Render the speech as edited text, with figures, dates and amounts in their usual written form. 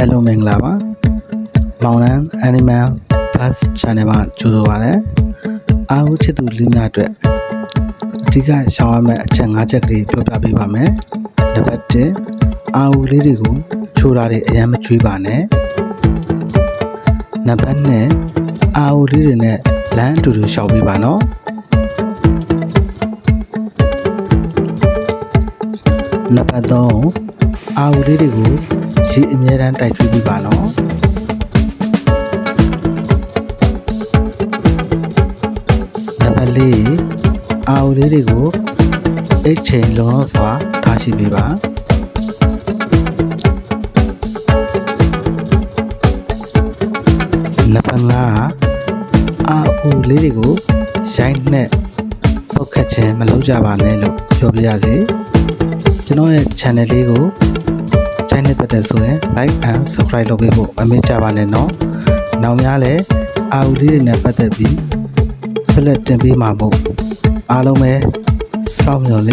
Hello မင်္ဂလာပါမောင်နှံ Animal Plus Channel မှာကြိုဆိုပါရစေအားဦးချစ်သူလူများအတွက်အဓိကရှောင်ရမယ့်အချက် 5 ချက်ကလေးပြောပြပေးပါမယ်နံပါတ် 1အားဦးလေးတွေကိုချိုးတာတွေအရင်မကျွေးပါနဲ့နံပါတ် 2အားဦးလေးတွေနဲ့လမ်းအတူတူရှောင်ပေးပါနော်နံပါတ် 3အားဦးလေးတွေကိုရေအမြဲတမ်းတိုက်ကျွေးပေးပါနော်နံပါတ် 4အားဦးလေးတွေကိုအိတ်ချိန်လုံလောက်စွာထားရှိပေးပါနံပါတ် 5အားဦးလေးတွေကိုရိုက်နှက်ပုတ်ခတ်ခြင်းမလုပ်ကြပါနဲ့လို့ပြောပြရစီကျွန်တော်ရဲ့ channel လေးကိုchannel တက်တဲ့ဆိုရင် like and subscribe လုပ်ပေးဖို့မမေ့ကြပါနဲ့နော်နောက်များလည်းအာဦးလေးတွေနဲ့ပတ်သက်ပြီးဆက်လက်တင်ပေးမှာမို့အားလုံးပဲစောင့်မျှော်